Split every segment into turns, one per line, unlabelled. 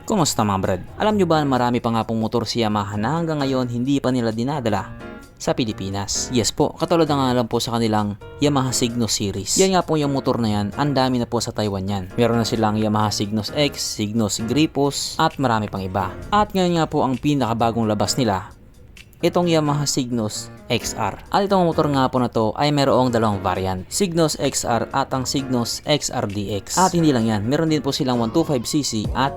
Kumusta mga brad? Alam nyo ba marami pa nga pong motor si Yamaha na hanggang ngayon hindi pa nila dinadala sa Pilipinas? Yes po, katulad na nga lang po sa kanilang Yamaha Cygnus series. Yan nga po yung motor na yan, ang dami na po sa Taiwan yan. Meron na silang Yamaha Cygnus X, Cygnus Gripus, at marami pang iba. At ngayon nga po ang pinakabagong labas nila, itong Yamaha Cygnus XR. At itong motor nga po na to ay merong dalawang variant, Cygnus XR at ang Cygnus XRDX. At hindi lang yan, meron din po silang 125cc at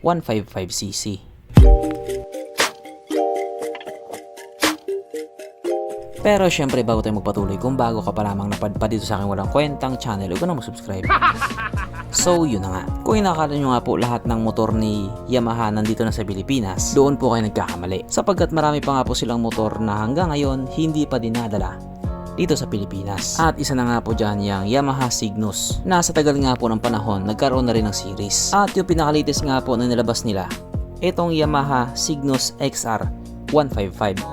155cc. Pero syempre bago tayo magpatuloy, kung bago ka pa lamang napadpad dito sa aking walang kwentang channel, huwag ka na mag-subscribe. So yun na nga, kung inakala nyo nga po lahat ng motor ni Yamaha nandito na sa Pilipinas, doon po kayo nagkakamali. Sapagkat marami pa nga po silang motor na hanggang ngayon hindi pa dinadala dito sa Pilipinas. At isa na nga po dyan yung Yamaha Cygnus, na sa tagal nga po ng panahon nagkaroon na rin ng series. At yung pinakalitis nga po na nilabas nila, itong Yamaha Cygnus XR 155.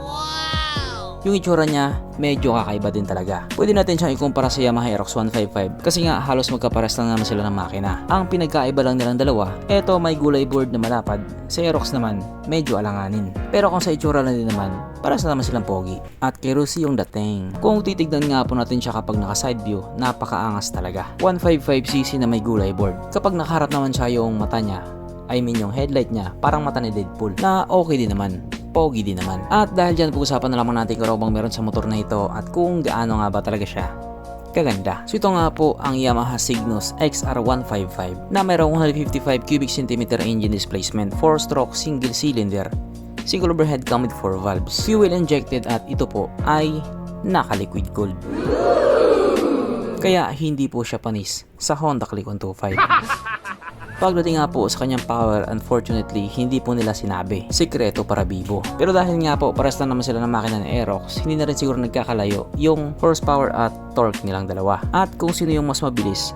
Yung itsura niya, medyo kakaiba din talaga. Pwede natin siyang ikumpara sa Yamaha Aerox 155 kasi nga halos magkapares lang naman sila ng makina. Ang pinagkaiba lang nilang dalawa, eto may gulay board na malapad, sa Aerox naman medyo alanganin. Pero kung sa itsura lang din naman, pares na naman silang pogi. At kay Rusi yung dating. Kung titignan nga po natin siya kapag naka side view, napakaangas talaga. 155cc na may gulay board. Kapag nakaharap naman siya yung mata niya, I mean yung headlight niya, parang mata ni Deadpool, na okay din naman. Pogi din naman. At dahil dyan, pag-usapan na lamang natin kung bang meron sa motor na ito at kung gaano nga ba talaga siya kaganda. So ito nga po ang Yamaha Cygnus XR155 na mayroong 155 cubic centimeter engine displacement, 4-stroke single cylinder, single overhead come with 4 valves, fuel injected, at ito po ay naka-liquid cooled. Kaya hindi po siya panis sa Honda Click 125. Pagdating nga po sa kanyang power, unfortunately, hindi po nila sinabi. Sikreto para bibo. Pero dahil nga po, pares lang naman sila ng makina ng Aerox, hindi na rin siguro nagkakalayo yung horsepower at torque nilang dalawa. At kung sino yung mas mabilis,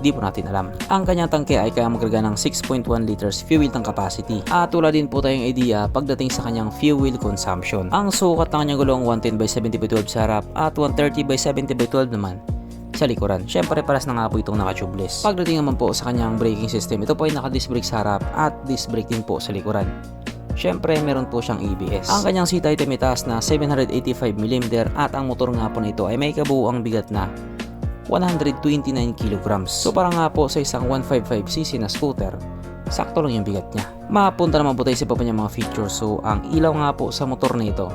di po natin alam. Ang kanyang tangke ay kaya magkarga ng 6.1 liters fuel tank capacity. At wala din po tayong idea pagdating sa kanyang fuel consumption. Ang sukat ng kanyang gulong 110/70/12 sa harap at 130/70/12 naman sa likuran. Syempre paras na nga po itong naka-tubeless. Pagdating naman po sa kanyang braking system, ito po ay naka-disc brake sa harap at disc brake din po sa likuran. Syempre meron po siyang ABS. Ang kanyang seat height ay may taas na 785mm at ang motor nga po na ito ay may kabuuang bigat na 129 kg. So parang nga po sa isang 155cc na scooter, sakto lang yung bigat niya. Mapunta naman po tayo sa iba pa niyang mga features. So ang ilaw nga po sa motor na ito,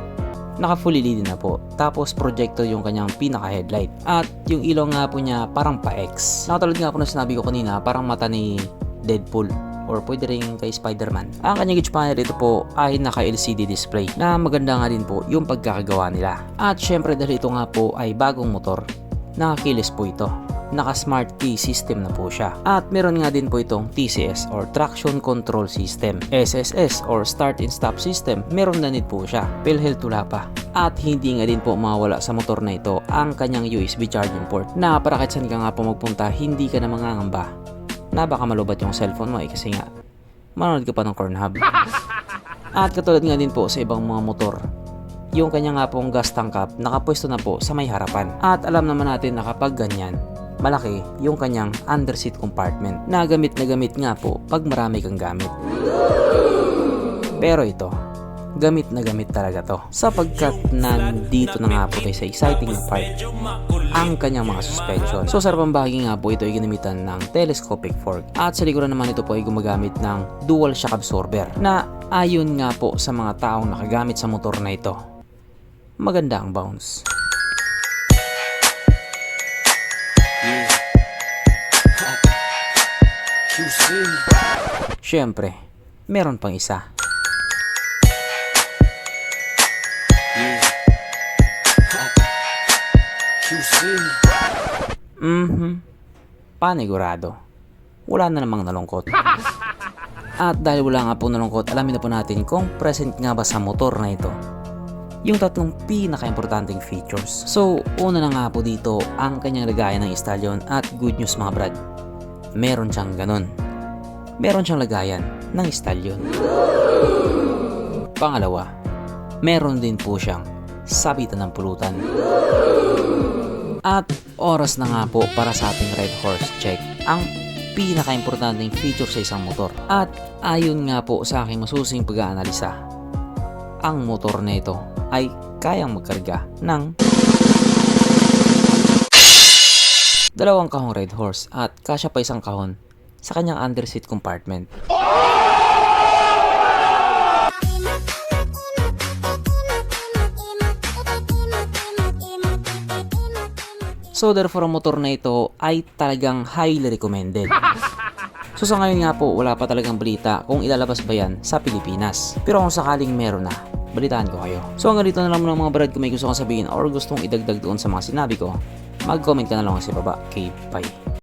naka fully LED na po. Tapos projector yung kanyang pinaka headlight. At yung ilaw nga po niya parang pa-X. Nakatulad nga po na sinabi ko kanina, parang mata ni Deadpool or pwede rin kay Spider-Man. Ang kanyang gauge panel ito po ay naka LCD display na maganda nga din po yung pagkakagawa nila. At syempre dahil ito nga po ay bagong motor, naka-keyless po ito. Naka-smart key system na po siya. At meron nga din po itong TCS or Traction Control System. SSS or Start and Stop System, meron na din po siya. PhilHealth wala pa. At hindi nga din po mawala sa motor na ito ang kanyang USB charging port, na para kahit saan ka nga po magpunta, hindi ka na mangangamba na baka malubat yung cellphone mo kasi nga manonood ka pa ng Pornhub. At katulad nga din po sa ibang mga motor, yung kanya nga pong gas tank cap nakapwesto na po sa may harapan. At alam naman natin na kapag ganyan, malaki yung kanyang underseat compartment na gamit nga po pag marami kang gamit. Pero ito, gamit na gamit talaga to, sapagkat nandito na nga po tayo sa exciting na part, ang kanyang mga suspension. So sa harapang bahagi nga po ito ay ginamitan ng telescopic fork, at sa likuran naman ito po ay gumagamit ng dual shock absorber na ayon nga po sa mga taong nakagamit sa motor na ito, maganda ang bounce. Syempre, meron pang isa. Panigurado. Wala na namang nalungkot. At dahil wala nga po nalungkot, alamin na po natin kung present nga ba sa motor na ito yung tatlong pinaka-importanting features. So, una na nga po dito ang kanyang lagayan ng stallion, at good news mga brad, meron siyang ganun. Meron siyang lagayan ng stallion. Pangalawa, meron din po siyang sabitan ng pulutan. At oras na nga po para sa ating Red Horse check. Ang pinaka-importanting feature sa isang motor. At ayon nga po sa aking masusing pag-aanalisa, ang motor na ito ay kayang magkarga ng 2 kahong Red Horse at kasya pa 1 kahon sa kanyang underseat compartment. So therefore, ang motor na ito ay talagang highly recommended. So sa ngayon nga po, wala pa talagang balita kung ilalabas ba yan sa Pilipinas. Pero kung sakaling meron na, balitaan ko kayo. So hanggang dito na lang muna mga brad, kung may gusto kang sabihin or gustong idagdag doon sa mga sinabi ko, mag-comment ka na lang sa baba. Okay, bye.